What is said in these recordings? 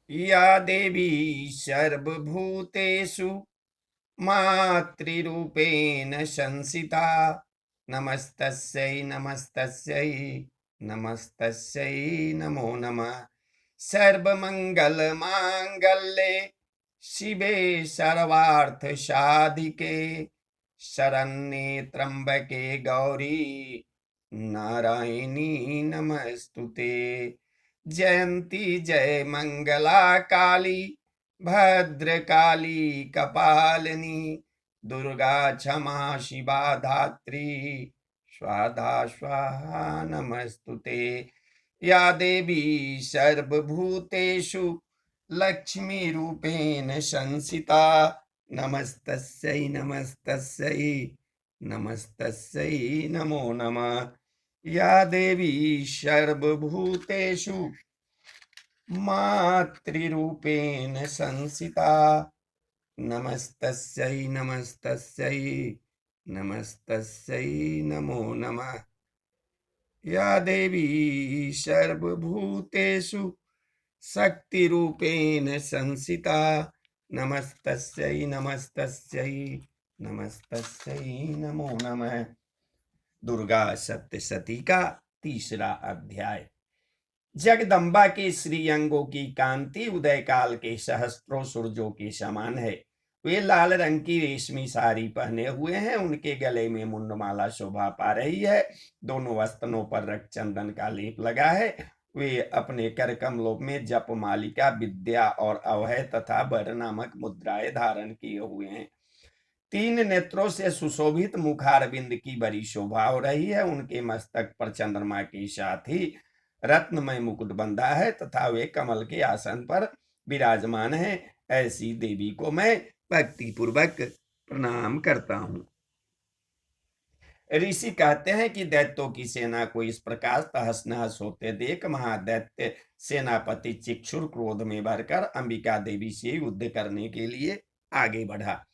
या देवी सर्वभूतेषु मातृरूपेण संसिता नमस्तस्यै नमस्तस्यै नमस्तस्यै नमो नमः। सर्वमंगलमांगल्ये शिवे सर्वार्थसाधिके शरण्ये त्र्यंबके गौरी नारायणी नमस्तुते। जयंती जय मंगला काली भद्रकाली कपालिनी दुर्गा क्षमा शिवा धात्री स्वाहा स्वाहा नमस्तुते। या देवी सर्वभूतेषु लक्ष्मीरूपेण संसिता नमस्तस्यै नमस्तस्यै नमस्तस्यै नमो नमः। या देवी सर्वभूतेषु मातृरूपेण संसिता नमस्तस्यै नमस्तस्यै नमस्तस्यै नमो नमः। या देवी सर्वभूतेषु शक्तिरूपेण संसिता नमस्तस्यै नमस्तस्यै नमस्तस्यै नमो नमः। दुर्गा सप्तशती का तीसरा अध्याय। जगदम्बा के श्री अंगों की कांति उदय काल के सहस्त्रों सूरजों के समान है। वे लाल रंग की रेशमी साड़ी पहने हुए हैं, उनके गले में मुंडमाला शोभा पा रही है। दोनों स्तनों पर रक्त चंदन का लेप लगा है। वे अपने कर कमलों में जप मालिका विद्या और अभय तथा वर नामक मुद्राएं धारण किए हुए हैं। तीन नेत्रों से सुशोभित मुखारविंद की बड़ी शोभा हो रही है। उनके मस्तक पर चंद्रमा के साथ ही रत्नमय मुकुट बंधा है तथा वे कमल के आसन पर विराजमान है। ऐसी देवी को मैं भक्ति पूर्वक प्रणाम करता हूं। ऋषि कहते हैं कि दैत्यों की सेना को इस प्रकार तहस नहस होते देख महादैत्य सेनापति चिक्षुर क्रोध में भरकर अंबिका देवी से युद्ध करने के लिए आगे बढ़ा।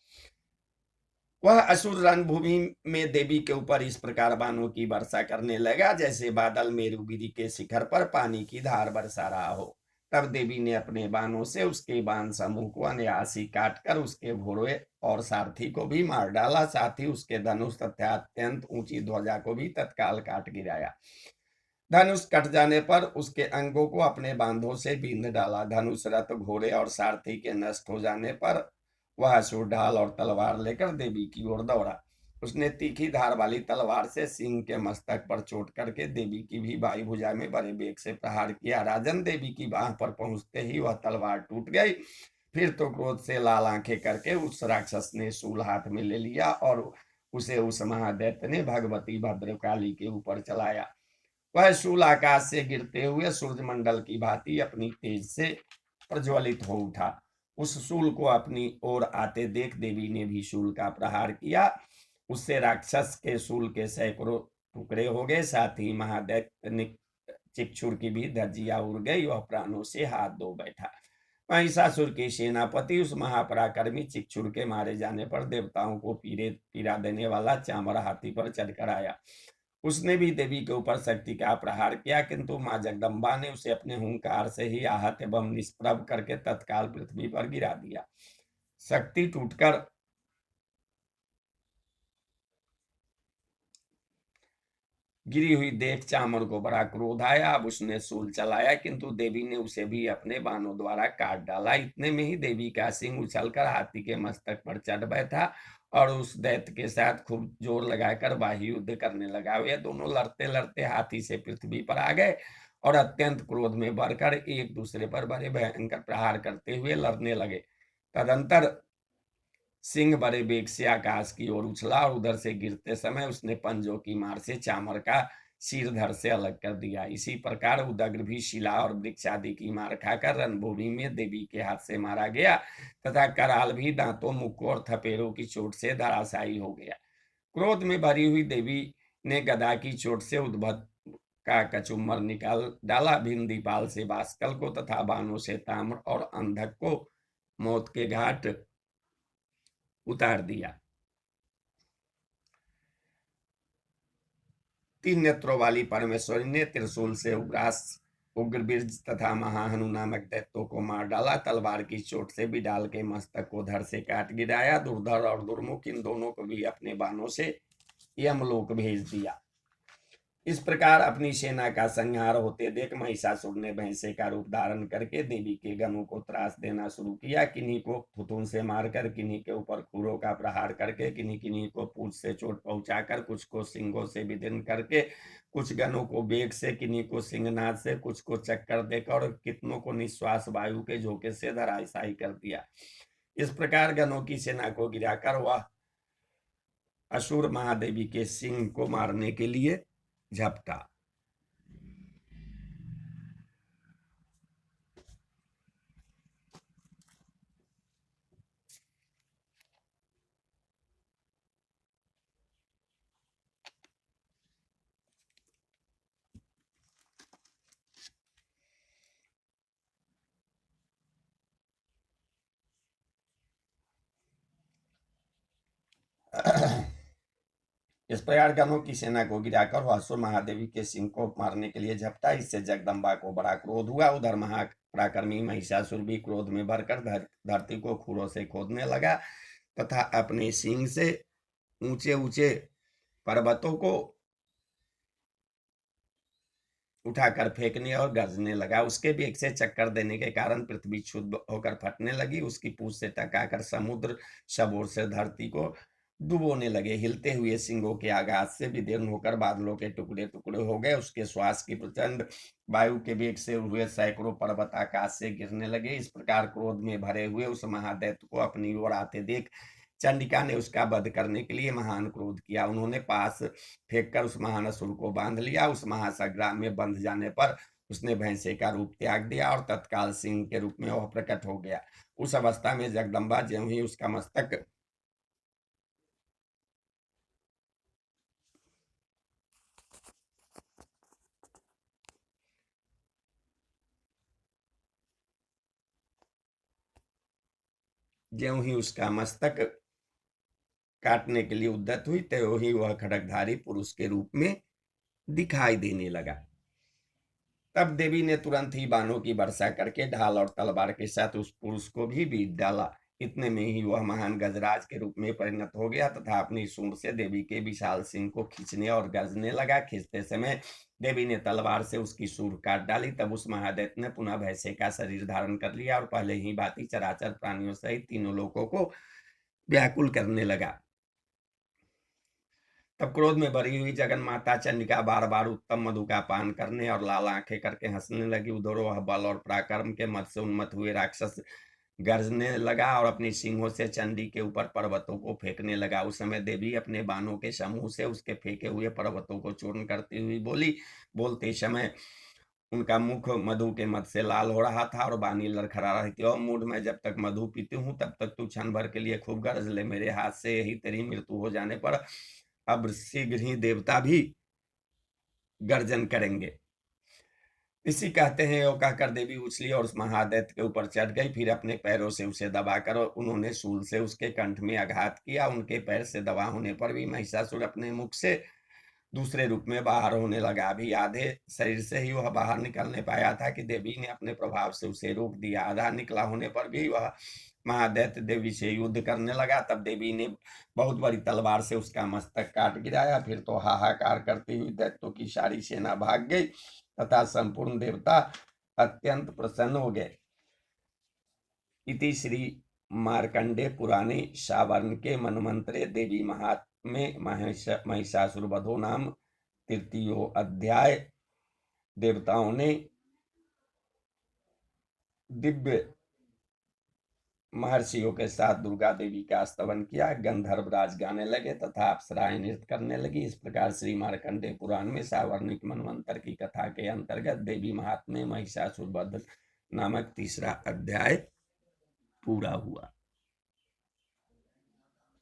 वह असुर रणभूमि में देवी के ऊपर इस प्रकार बाणों की वर्षा करने लगा जैसे बादल मेरुगिरी के शिखर पर पानी की धार बरसा रहा हो। तब देवी ने अपने बाणों से उसके बाण समूह को अनायासी काटकर उसके घोड़े और सारथी को भी मार डाला। साथ ही उसके धनुष तथा अत्यंत ऊंची ध्वजा को भी तत्काल काट गिराया। धनुष कट जाने पर उसके अंगों को अपने बांधों से बींध डाला। धनुष रथ घोड़े और सारथी के नष्ट हो जाने पर वह असुर ढाल और तलवार लेकर देवी की ओर दौड़ा। उसने तीखी धार वाली तलवार से सिंह के मस्तक पर चोट करके देवी की भी बाई भुजा में बड़े वेग से प्रहार किया। राजन, देवी की बाह पर पहुंचते ही वह तलवार टूट गई। फिर तो क्रोध से लाल आंखें करके उस राक्षस ने शूल हाथ में ले लिया और उसे उस महादैत्य ने भगवती भद्रकाली के ऊपर चलाया। वह शूल आकाश से गिरते हुए सूर्यमंडल की भांति अपनी तेज से प्रज्वलित हो उठा। उस शूल को अपनी ओर आते देख देवी ने भी शूल का प्रहार किया। उससे राक्षस के शूल के सैकड़ों टुकड़े हो गए। साथ ही महादैत्य चिक्षुर की भी धज्जियां उड़ गई। वह प्राणों से हाथ धो बैठा। महिषासुर के सेनापति उस महापराक्रमी चिक्षुर के मारे जाने पर देवताओं को पीड़ा देने वाला चामर हाथी पर चढ़कर आया। उसने भी देवी के ऊपर शक्ति का प्रहार किया, किंतु मां जगदम्बा ने उसे अपने हुंकार से ही आहत एवं निष्प्रभ करके तत्काल पृथ्वी पर गिरा दिया। शक्ति टूटकर गिरी हुई देख चामर को बड़ा क्रोध आया। अब उसने शूल चलाया, किंतु देवी ने उसे भी अपने बाणों द्वारा काट डाला। इतने में ही देवी का सिंह उछलकर हाथी के मस्तक पर चढ़ बैठा और उस दैत्य के साथ खूब जोर लगाकर बाह्य युद्ध करने लगा। वे दोनों लड़ते लड़ते हाथी से पृथ्वी पर आ गए और अत्यंत क्रोध में भरकर एक दूसरे पर बड़े भयंकर प्रहार करते हुए लड़ने लगे। तदंतर सिंह बड़े वेग से आकाश की ओर उछला और उधर से गिरते समय उसने पंजों की मार से चामर का सिर धड़ से अलग कर दिया। इसी प्रकार उदग्र भी शिला और वृक्ष आदि की मार खाकर रणभूमि में देवी के हाथ से मारा गया तथा कराल भी दांतों, मुक्कों और थपेरों की चोट से धराशायी हो गया। क्रोध में भरी हुई देवी ने गदा की चोट से उद्भट का कचुम्बर निकाल डाला। भीम दीपाल से बाष्कल को तथा बाणों से ताम्र और अंधक को मौत के घाट उतार दिया। तीन नेत्रों वाली परमेश्वरी ने त्रिशूल से उग्रास उग्रवीर्य तथा महाहनु नामक दैत्यों को मार डाला। तलवार की चोट से भी डाल के मस्तक को धड़ से काट गिराया। दुर्धर और दुर्मुख इन दोनों को भी अपने बाणों से यमलोक भेज दिया। इस प्रकार अपनी सेना का संहार होते देख महिषासुर ने भैंसे का रूप धारण करके देवी के गणों को त्रास देना शुरू किया। किन्हीं को थुथुन से मारकर, किन्हीं के ऊपर खूरों का प्रहार करके, किन्हीं किन्हीं को पूंछ से चोट पहुंचाकर, कुछ को सिंगों से विदीर्ण करके, कुछ गणों को बेग से, किन्हीं को सिंहनाद से, कुछ को चक्कर देकर और कितनों को निश्वास वायु के झोंके से धराशायी कर दिया। इस प्रकार गणों की सेना को गिराकर वह असुर महादेवी के सिंह को मारने के लिए झपटा। इस प्रकार गणों की सेना को गिराकर वह असुर महादेवी के सिंह को मारने के लिए झपटा। इससे जगदम्बा को बड़ा क्रोध हुआ। उधर महापराक्रमी महिषासुर भी क्रोध में भरकर धरती को खूरों से खोदने लगा तथा अपने सिंह से ऊंचे ऊंचे पर्वतों को उठाकर फेंकने और गरजने लगा। उसके वेग से चक्कर देने के कारण पृथ्वी क्षुब्ध होकर फटने लगी। उसकी पूंछ से टकराकर समुद्र सब ओर से धरती को डुबोने लगे। हिलते हुए सिंगों के आघात से विदीर्ण होकर बादलों के टुकड़े टुकड़े हो गए। उसके श्वास की प्रचंड वायु के वेग से हुए सैकड़ों पर्वत आकाश से गिरने लगे। इस प्रकार क्रोध में भरे हुए उस महादैत्य को अपनी ओर आते देख चंडिका ने उसका वध करने के लिए महान क्रोध किया। उन्होंने पास फेंककर उस महान असुर को बांध लिया। उस महासंग्राम में बंध जाने पर उसने भैंसे का रूप त्याग दिया और तत्काल सिंह के रूप में वह प्रकट हो गया। उस अवस्था में जगदम्बा ज्यों ही उसका मस्तक काटने के लिए उद्यत हुई, त्यों ही वह खड्गधारी पुरुष के रूप में दिखाई देने लगा। तब देवी ने तुरंत ही बाणों की वर्षा करके ढाल और तलवार के साथ उस पुरुष को भी बीत डाला। इतने में ही वह महान गजराज के रूप में परिणत हो गया तथा अपनी सूंड से देवी के विशाल सिंह को खींचने और गरजने लगा। खींचते समय देवी ने तलवार से उसकी सूंड काट डाली। तब उस महादैत्य ने पुनः भैंसे का शरीर धारण कर लिया और पहले ही भांति चराचर प्राणियों सहित तीनों लोगों को व्याकुल करने लगा। तब क्रोध में भरी हुई जगन माता चंडिका बार बार उत्तम मधु का पान करने और लाल आंखें करके हंसने लगी। उधर वह बल और पराक्रम के मद से उन्मत्त हुए राक्षस गरजने लगा और अपनी सिंहों से चंडी के ऊपर पर्वतों को फेंकने लगा। उस समय देवी अपने बाणों के समूह से उसके फेंके हुए पर्वतों को चूर्ण करती हुई बोली। बोलते समय उनका मुख मधु के मद से लाल हो रहा था और बानी लड़खड़ा रही थी। और मूड में जब तक मधु पीती हूँ तब तक तू क्षण भर के लिए खूब गरज ले। मेरे हाथ से यही तेरी मृत्यु हो जाने पर अब शीघ्र ही देवता भी गर्जन करेंगे। इसी कहते हैं यो कहकर देवी उछली और उस महादैत्य के ऊपर चढ़ गई। फिर अपने पैरों से उसे दबाकर उन्होंने शूल से उसके कंठ में आघात किया। उनके पैर से दबा होने पर भी महिषासुर अपने मुख से दूसरे रूप में बाहर होने लगा। अभी आधे शरीर से ही वह बाहर निकलने पाया था कि देवी ने अपने प्रभाव से उसे रोक दिया। आधा निकला होने पर भी वह महादैत्य देवी से युद्ध करने लगा। तब देवी ने बहुत बड़ी तलवार से उसका मस्तक काट गिराया। फिर तो हाहाकार करती हुई दैत्यों की सारी सेना भाग गई तथा संपूर्ण देवता अत्यंत प्रसन्न हो गए। इति श्री मार्कंडे पुराणे सावर्णिके मन्वंतरे देवी महात्म्ये महिषासुर वधो नाम तृतीयो अध्याय। देवताओं ने दिव्य महर्षियों के साथ दुर्गा देवी का स्तवन किया। गंधर्वराज गाने लगे तथा अप्सराएं नृत्य करने लगी। इस प्रकार श्री मार्कंडे पुराण में सावर्णिक मनवंतर की कथा के अंतर्गत देवी महात्म्य महिषासुर वध नामक तीसरा अध्याय पूरा हुआ।